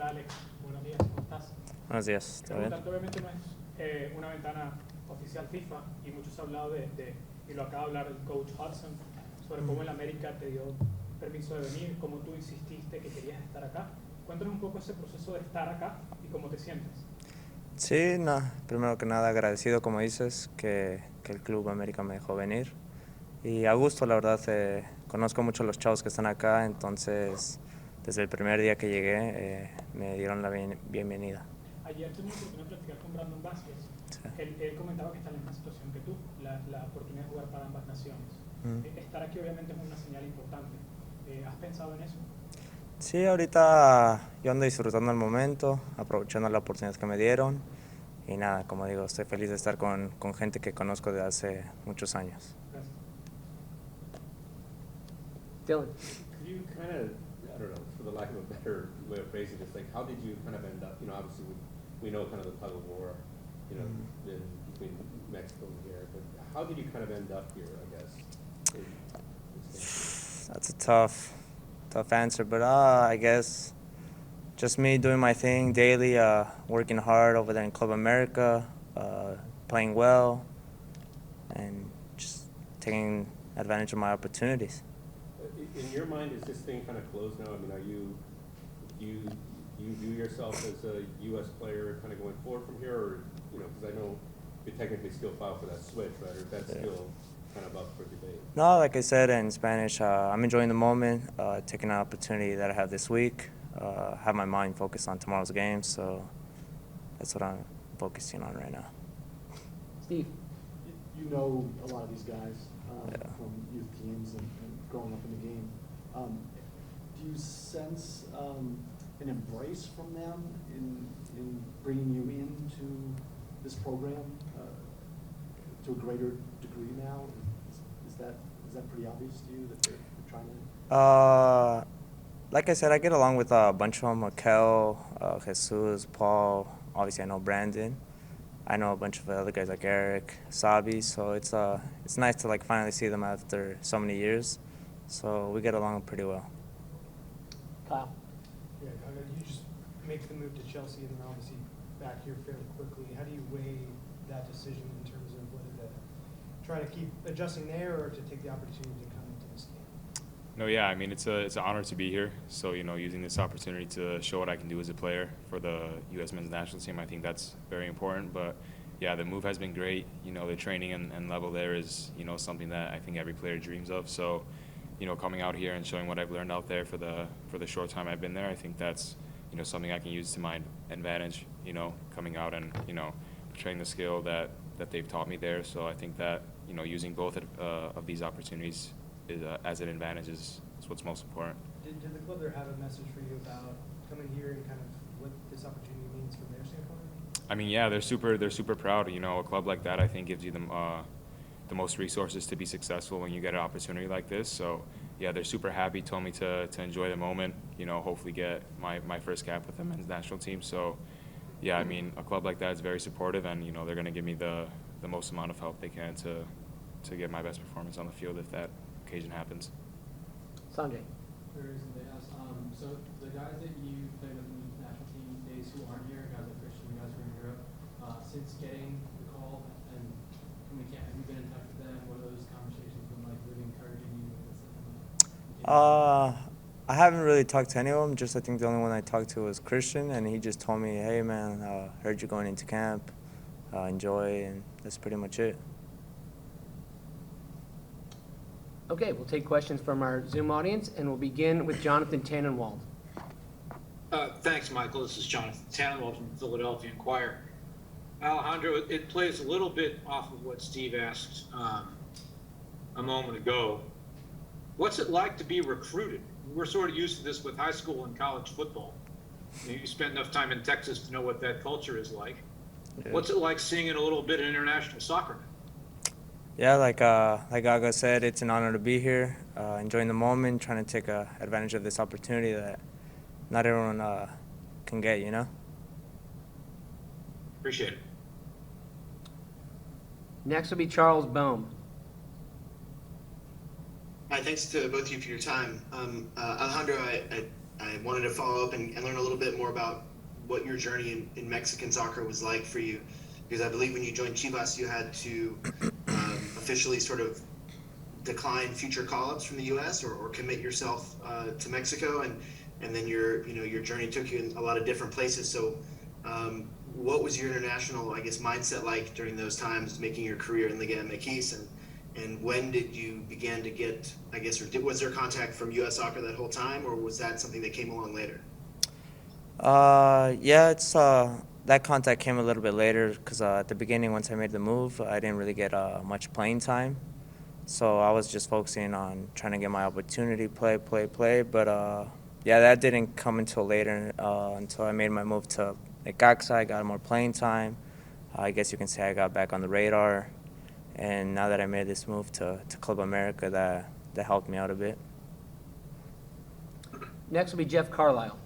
Hola Alex, buenos días, ¿cómo estás? Buenos días, ¿todo bien? Obviamente no es una ventana oficial FIFA y muchos han hablado y lo acaba de hablar el coach Hudson, sobre cómo el América te dio permiso de venir, cómo tú insististe que querías estar acá. Cuéntanos un poco ese proceso de estar acá y cómo te sientes. Sí, no, primero que nada agradecido, como dices, que el Club América me dejó venir. Y a gusto, la verdad, conozco mucho a los chavos que están acá, entonces desde el primer día que llegué me dieron la bienvenida. Ayer tuve la oportunidad de platicar con Brandon Vázquez. Sí. Él comentaba que está en la misma situación que tú, la oportunidad de jugar para ambas naciones. Estar aquí obviamente es una señal importante. ¿Has pensado en eso? Sí, ahorita yo ando disfrutando el momento, aprovechando la oportunidad que me dieron. Y nada, como digo, estoy feliz de estar con gente que conozco de hace muchos años. Gracias. Dylan. Could you kind of, I don't know, for the lack of a better way of phrasing this, like how did you kind of end up, obviously we know kind of the tug of war, in between Mexico and here, but how did you kind of end up here, I guess? That's a tough answer, but I guess just me doing my thing daily, working hard over there in Club America, playing well, and just taking advantage of my opportunities. In your mind, is this thing kind of closed now? I mean, do you view yourself as a U.S. player kind of going forward from here, or, because I know you technically still file for that switch, right, or is that still kind of up for debate? No, like I said in Spanish, I'm enjoying the moment, taking an opportunity that I have this week, have my mind focused on tomorrow's game, so that's what I'm focusing on right now. Steve. You know a lot of these guys from youth teams and growing up in the game. Do you sense an embrace from them in bringing you into this program to a greater degree now? Is that pretty obvious to you that they're trying to? Like I said, I get along with a bunch of them: Mikel, Jesus, Paul. Obviously, I know Brandon. I know a bunch of other guys like Eric, Sabi. So it's nice to finally see them after so many years. So we get along pretty well. Kyle. Yeah, Gaga, you just make the move to Chelsea and then obviously back here fairly quickly. How do you weigh that decision in terms of whether to try to keep adjusting there or to take the opportunity to come into this game? No, yeah, I mean, it's an honor to be here. So, using this opportunity to show what I can do as a player for the U.S. men's national team, I think that's very important. But, yeah, the move has been great. The training and level there is, something that I think every player dreams of. So, coming out here and showing what I've learned out there for the short time I've been there, I think that's, something I can use to my advantage, coming out and, portraying the skill that they've taught me there. So I think that, using both of these opportunities as an advantage is what's most important. Did the club there have a message for you about coming here and kind of what this opportunity means from their standpoint? I mean, yeah, they're super proud. A club like that I think gives you the most resources to be successful when you get an opportunity like this. So yeah, they're super happy. Told me to enjoy the moment. Hopefully get my first cap with the men's national team. So yeah, I mean, a club like that is very supportive, and they're going to give me the most amount of help they can to get my best performance on the field if that occasion happens. Sanjay. So the guys that you played with in the national team days who aren't here, guys like Christian, you guys who are in Europe, since getting the call and coming to camp, have you been in touch with them? What are those conversations been like, really encouraging you? I haven't really talked to any of them. Just I think the only one I talked to was Christian, and he just told me, "Hey man, heard you going into camp. Enjoy," and that's pretty much it. Okay, we'll take questions from our Zoom audience, and we'll begin with Jonathan Tannenwald. Thanks, Michael. This is Jonathan Tannenwald from Philadelphia Inquirer. Alejandro, it plays a little bit off of what Steve asked a moment ago. What's it like to be recruited? We're sort of used to this with high school and college football. You spent enough time in Texas to know what that culture is like. Yeah. What's it like seeing it a little bit in international soccer? Yeah, like Gaga said, it's an honor to be here, enjoying the moment, trying to take advantage of this opportunity that not everyone can get, Appreciate it. Next will be Charles Boehm. Hi, thanks to both of you for your time. Alejandro, I wanted to follow up and learn a little bit more about what your journey in Mexican soccer was like for you, because I believe when you joined Chivas, you had to officially sort of decline future call-ups from the U.S. or commit yourself to Mexico, and then your journey took you in a lot of different places. So, what was your international, I guess, mindset like during those times, making your career in Liga MX, and when did you begin to get, I guess, was there contact from U.S. Soccer that whole time, or was that something that came along later? Yeah, it's that contact came a little bit later because at the beginning, once I made the move, I didn't really get much playing time. So I was just focusing on trying to get my opportunity, play. But yeah, that didn't come until later, until I made my move to Gaga. I got more playing time. I guess you can say I got back on the radar. And now that I made this move to Club America, that helped me out a bit. Next will be Jeff Carlisle.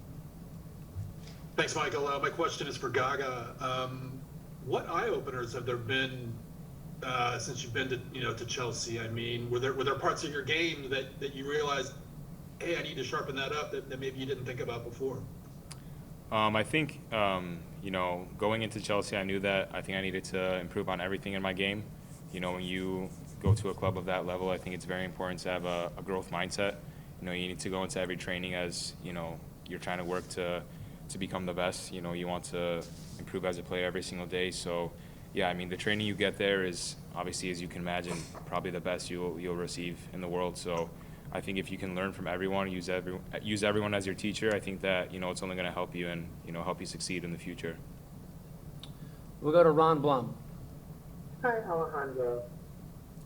Thanks, Michael. My question is for Gaga. What eye openers have there been since you've been to Chelsea? I mean, were there parts of your game that you realized, hey, I need to sharpen that up that maybe you didn't think about before? I think going into Chelsea, I knew that I think I needed to improve on everything in my game. When you go to a club of that level, I think it's very important to have a growth mindset. You need to go into every training as you're trying to work to become the best. You want to improve as a player every single day. So yeah, I mean, the training you get there is obviously, as you can imagine, probably the best you'll receive in the world. So I think if you can learn from everyone, use everyone as your teacher, I think that it's only going to help you and help you succeed in the future. We'll go to Ron Blum. Hi, Alejandro.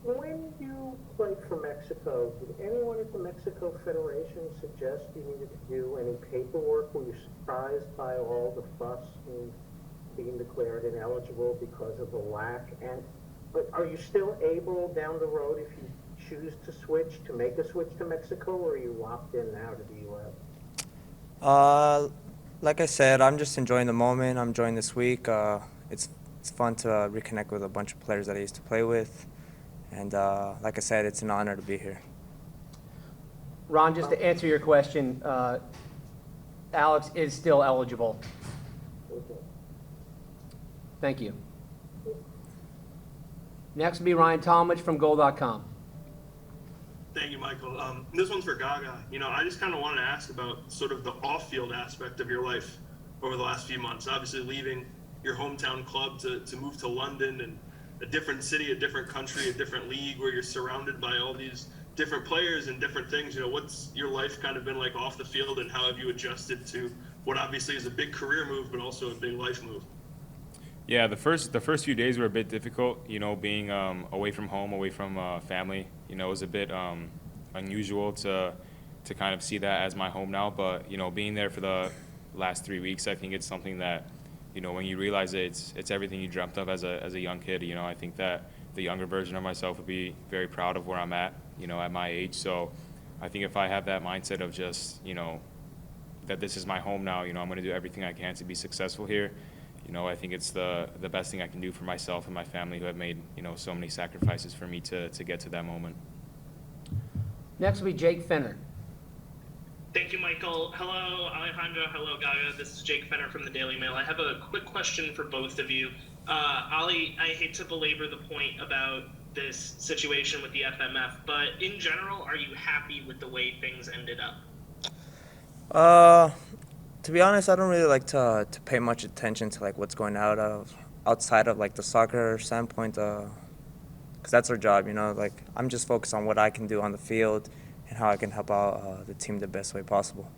When you played for Mexico, did anyone at the Mexico Federation suggest you needed to do any paperwork? Were you surprised by all the fuss and being declared ineligible because of the lack? But are you still able down the road, if you choose to switch, to make a switch to Mexico, or are you locked in now to the U.S.? Like I said, I'm just enjoying the moment. I'm enjoying this week. It's fun to reconnect with a bunch of players that I used to play with. And like I said, it's an honor to be here. Ron, just to answer your question, Alex is still eligible. Okay. Thank you. Next will be Ryan Talmadge from Goal.com. Thank you, Michael. This one's for Gaga. I just kind of wanted to ask about sort of the off-field aspect of your life over the last few months. Obviously, leaving your hometown club to move to London and a different city, a different country, a different league where you're surrounded by all these different players and different things. What's your life kind of been like off the field, and how have you adjusted to what obviously is a big career move, but also a big life move? Yeah, the first few days were a bit difficult, being away from home, away from family. It was a bit unusual to kind of see that as my home now. But, being there for the last 3 weeks, I think it's something that, when you realize that it's everything you dreamt of as a young kid, I think that the younger version of myself would be very proud of where I'm at, at my age. So I think if I have that mindset of just, that this is my home now, I'm going to do everything I can to be successful here. I think it's the best thing I can do for myself and my family, who have made, so many sacrifices for me to get to that moment. Next will be Jake Fenner. Thank you, Michael. Hello, Alejandro. Hello, Gaga. This is Jake Fenner from the Daily Mail. I have a quick question for both of you. Ali, I hate to belabor the point about this situation with the FMF, but in general, are you happy with the way things ended up? To be honest, I don't really like to pay much attention to what's going outside of the soccer standpoint, because that's our job. I'm just focused on what I can do on the field and how I can help out the team the best way possible.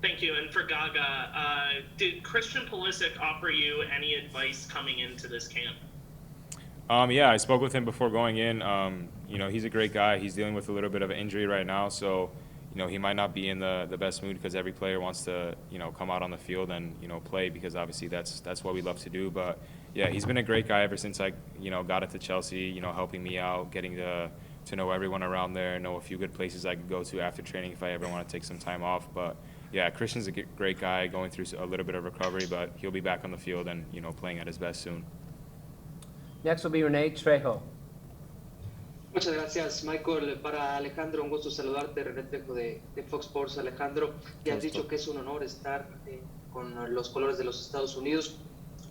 Thank you. And for Gaga, did Christian Pulisic offer you any advice coming into this camp? Yeah, I spoke with him before going in. He's a great guy. He's dealing with a little bit of an injury right now, so he might not be in the best mood, because every player wants to come out on the field and play, because obviously that's what we love to do. But yeah, he's been a great guy ever since I got into Chelsea. Helping me out, getting to know everyone around there, know a few good places I could go to after training if I ever want to take some time off. But yeah, Christian's a great guy, going through a little bit of recovery, but he'll be back on the field and playing at his best soon. Next will be Renee Trejo. Muchas gracias, Michael. Para Alejandro, un gusto saludarte, René Trejo de Fox Sports. Alejandro, ya has dicho que es un honor estar con los colores de los Estados Unidos.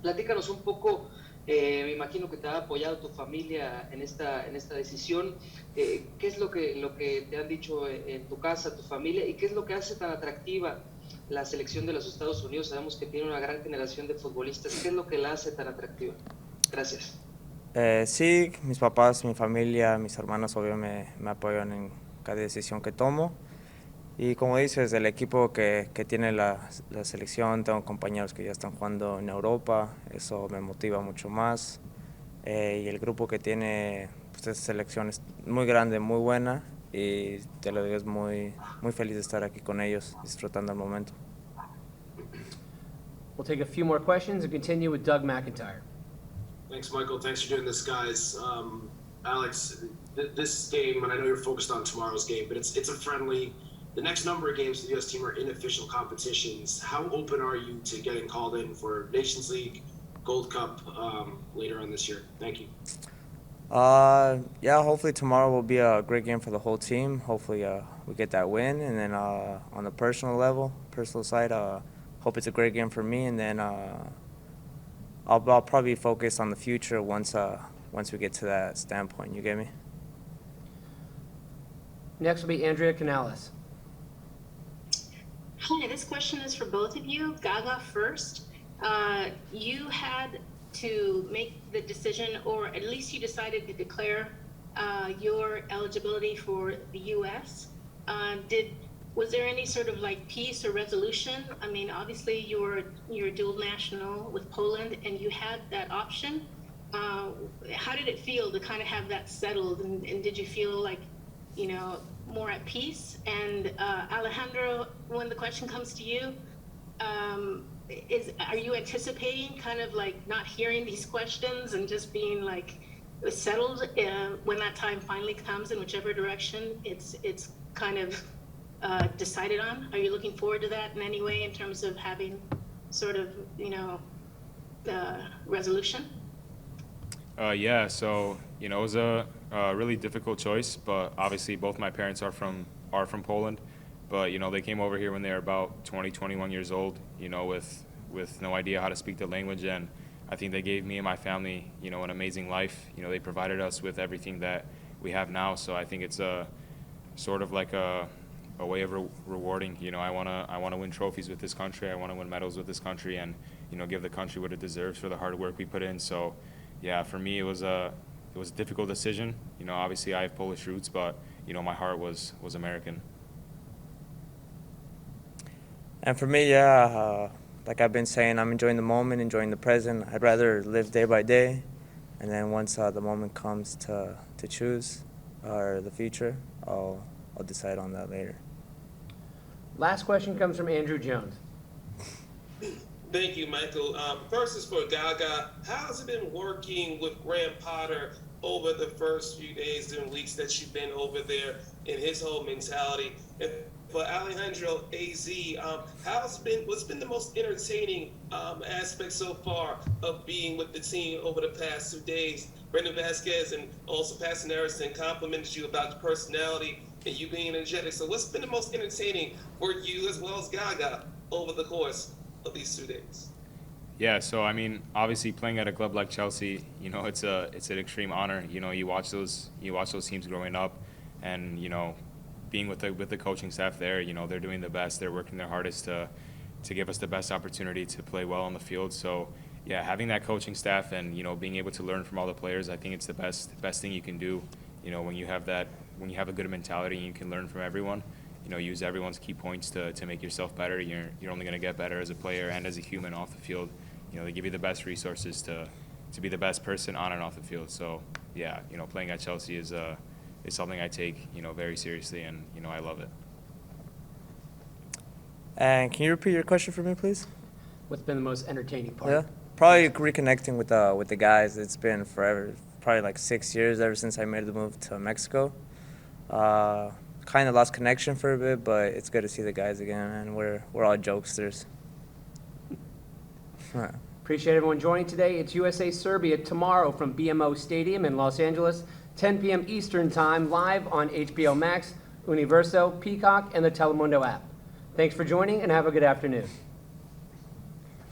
Platícanos un poco, me imagino que te ha apoyado tu familia en esta decisión. ¿Qué es lo que te han dicho en tu casa, tu familia, y qué es lo que hace tan atractiva la selección de los Estados Unidos? Sabemos que tiene una gran generación de futbolistas. ¿Qué es lo que la hace tan atractiva? Gracias. Sí, mis papás, mi familia, mis hermanos obvio me apoyan en cada decisión que tomo. Y como dices, el equipo que tiene la selección, tengo compañeros que ya están jugando en Europa, eso me motiva mucho más. Y el grupo que tiene pues, esta selección es muy grande, muy buena, y te lo digo, es muy feliz de estar aquí con ellos, disfrutando el momento. We'll take a few more questions and continue with Doug McIntyre. Thanks, Michael. Thanks for doing this, guys. Alex, this game, and I know you're focused on tomorrow's game, but it's a friendly. The next number of games for the U.S. team are unofficial competitions. How open are you to getting called in for Nations League, Gold Cup later on this year? Thank you. Yeah, hopefully tomorrow will be a great game for the whole team. Hopefully we get that win, and then on the personal side, hope it's a great game for me, and then I'll probably focus on the future once we get to that standpoint. You get me? Next will be Andrea Canales. Hi, this question is for both of you. Gaga first. You had to make the decision, or at least you decided to declare your eligibility for the U.S. Was there any sort of like peace or resolution? I mean, obviously you're dual national with Poland, and you had that option. How did it feel to kind of have that settled, and did you feel like, more at peace? And Alejandro, when the question comes to you, are you anticipating kind of like not hearing these questions and just being like settled when that time finally comes in whichever direction it's kind of decided on? Are you looking forward to that in any way in terms of having sort of, the resolution? Yeah, so, it was a really difficult choice, but obviously both my parents are from Poland, but, they came over here when they were about 20, 21 years old, with no idea how to speak the language, and I think they gave me and my family, an amazing life. They provided us with everything that we have now, so I think it's a sort of like a way of rewarding. I want to win trophies with this country. I want to win medals with this country, and give the country what it deserves for the hard work we put in. So, yeah, for me it was a difficult decision. Obviously I have Polish roots, but my heart was American. And for me, yeah, like I've been saying, I'm enjoying the moment, enjoying the present. I'd rather live day by day, and then once the moment comes to choose or the future, I'll decide on that later. Last question comes from Andrew Jones. Thank you, Michael. First is for Gaga. How's it been working with Graham Potter over the first few days and weeks that you've been over there in his whole mentality? And for Alejandro AZ, what's been the most entertaining aspect so far of being with the team over the past 2 days? Brendan Vasquez and also Pastor Harrison complimented you about the personality and you being energetic. So what's been the most entertaining for you as well as Gaga over the course of these 2 days? Yeah, so I mean, obviously playing at a club like Chelsea, it's an extreme honor. You watch those teams growing up, and being with the coaching staff there, they're doing the best. They're working their hardest to give us the best opportunity to play well on the field. So yeah, having that coaching staff and being able to learn from all the players, I think it's the best thing you can do. When you have a good mentality and you can learn from everyone. Use everyone's key points to make yourself better. You're only going to get better as a player and as a human off the field. They give you the best resources to be the best person on and off the field. So yeah, playing at Chelsea is something I take very seriously, and I love it. And can you repeat your question for me, please? What's been the most entertaining part? Yeah, probably reconnecting with the guys. It's been forever, probably like 6 years ever since I made the move to Mexico. Kind of lost connection for a bit, but it's good to see the guys again, and we're all jokesters. Appreciate everyone joining today. It's USA Serbia tomorrow from BMO Stadium in Los Angeles. 10 p.m. Eastern Time, live on HBO Max, Universo, Peacock, and the Telemundo app. Thanks for joining, and have a good afternoon.